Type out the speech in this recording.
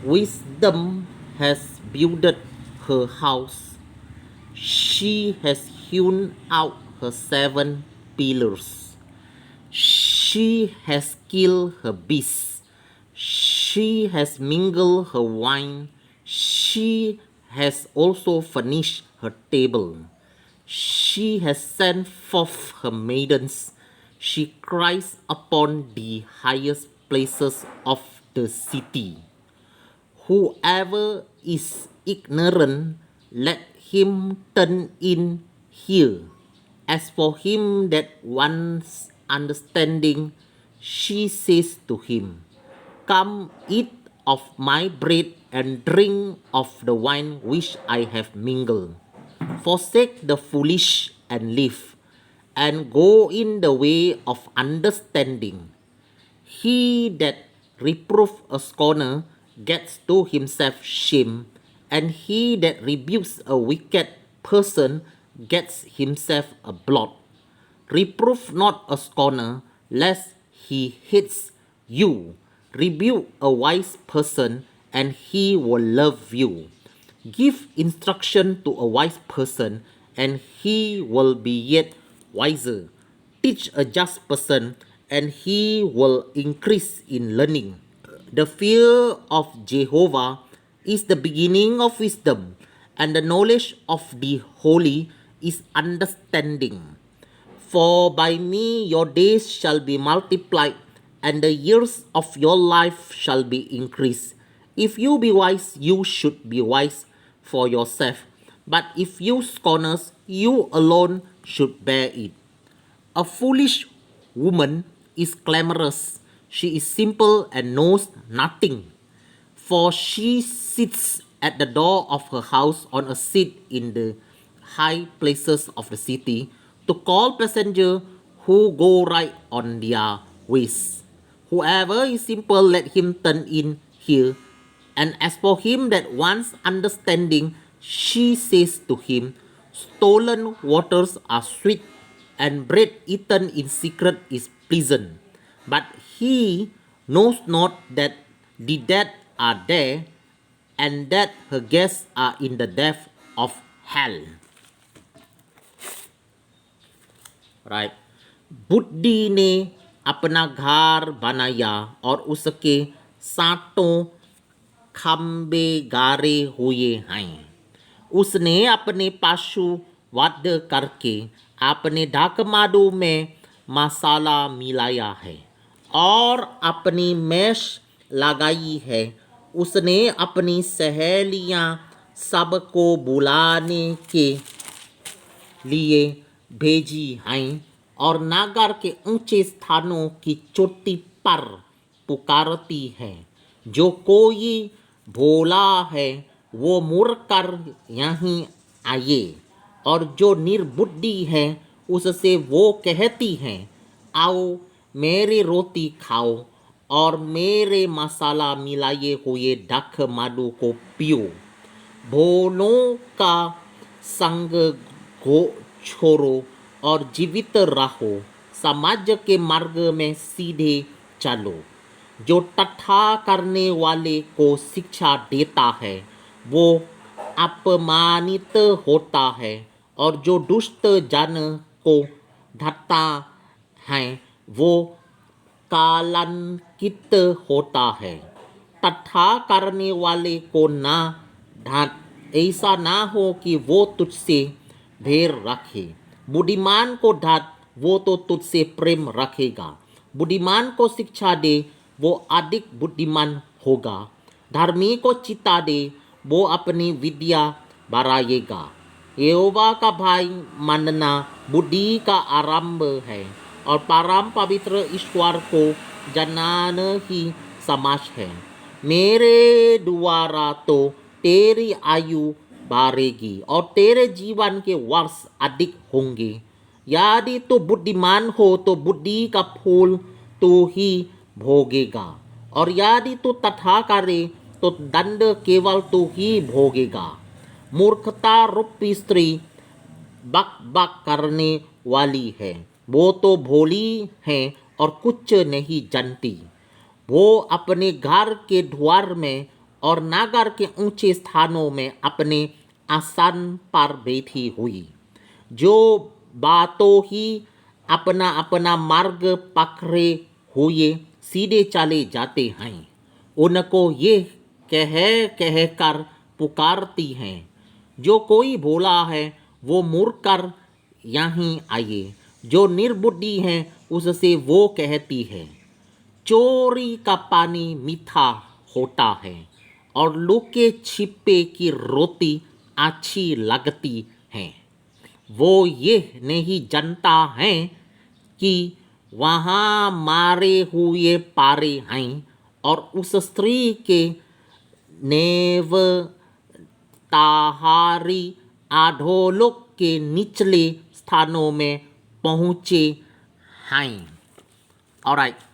Wisdom has builded her house. She has hewn out her 7 pillars. She has killed her beasts. She has mingled her wine. She has also furnished her table. She has sent forth her maidens. She cries upon the highest places of the city. Whoever is ignorant, let him turn in here. As for him that wants understanding, she says to him, come eat of my bread and drink of the wine which I have mingled. Forsake the foolish and live, and go in the way of understanding. He that reproveth a scorner gets to himself shame, and he that rebukes a wicked person gets himself a blot. Reprove not a scorner, lest he hates you. Rebuke a wise person, and he will love you. Give instruction to a wise person, and he will be yet wiser. Teach a just person, and he will increase in learning. The fear of Jehovah is the beginning of wisdom, and the knowledge of the holy is understanding. For by me your days shall be multiplied, and the years of your life shall be increased. If you be wise, you should be wise for yourself. But if you scorners, you alone should bear it. A foolish woman is clamorous. She is simple and knows nothing. For she sits at the door of her house on a seat in the high places of the city to call passengers who go right on their ways. Whoever is simple, let him turn in here. And as for him that wants understanding, she says to him, stolen waters are sweet, and bread eaten in secret is pleasant. But he knows not that the dead are there, and that her guests are in the depth of hell. Right. बुद्धि ने अपना घर बनाया और उसके सातों खंबे गारे हुए हैं. उसने अपने पशु वध करके अपने ढाकमाडू में मसाला मिलाया है और अपनी मैश लगाई है. उसने अपनी सहेलियां सबको बुलाने के लिए भेजी हैं और नागर के ऊंचे स्थानों की चोटी पर पुकारती है. जो कोई भोला है वो मुड़ कर यहीं आए, और जो निर्बुद्धि है उससे वो कहती है, आओ मेरी रोटी खाओ और मेरे मसाला मिलाए हुए ढक माडू को पियो. भोलों का संग छोड़ो और जीवित रहो. समाज के मार्ग में सीधे चलो. जो टट्ठा करने वाले को शिक्षा देता है वो अपमानित होता है, और जो दुष्ट जन को ढाता है वो कलंकित होता है. टट्ठा करने वाले को ना ढांट, ऐसा ना हो कि वो तुझसे बैर रखे. बुद्धिमान को डांट, वो तो तुझसे प्रेम रखेगा. बुद्धिमान को शिक्षा दे, वो अधिक बुद्धिमान होगा. धर्मी को चिता दे, वो अपनी विद्या बढ़ाएगा. यहोवा का भय मानना बुद्धि का आरंभ है, और परम पवित्र ईश्वर को जानना ही समझ है. मेरे द्वारा तो तेरी आयु बढ़ेगी और तेरे जीवन के वर्ष अधिक होंगे. यदि तू बुद्धिमान हो तो बुद्धि का फूल तू ही भोगेगा, और यदि तू तथा करे तो दंड केवल तू ही भोगेगा. मूर्खता रूपी स्त्री बक बक करने वाली है. वो तो भोली है और कुछ नहीं जानती. वो अपने घर के द्वार में और नागर के ऊंचे स्थानों में अपने आसन पर बैठी हुई, जो बातों ही अपना अपना मार्ग पकड़े हुए सीधे चले जाते हैं। उनको ये कह कह कर पुकारती हैं, जो कोई भोला है वो मुड़कर यहाँ आइए, जो निर्बुद्धि है उससे वो कहती है, चोरी का पानी मीठा होता है और लुके छिपे की रोटी अच्छी लगती है। वो ये नहीं जानता है कि वहाँ मारे हुए पारे हैं और उस स्त्री के नेव ताहारी आधोलोक के निचले स्थानों में पहुँचे हैं। Alright.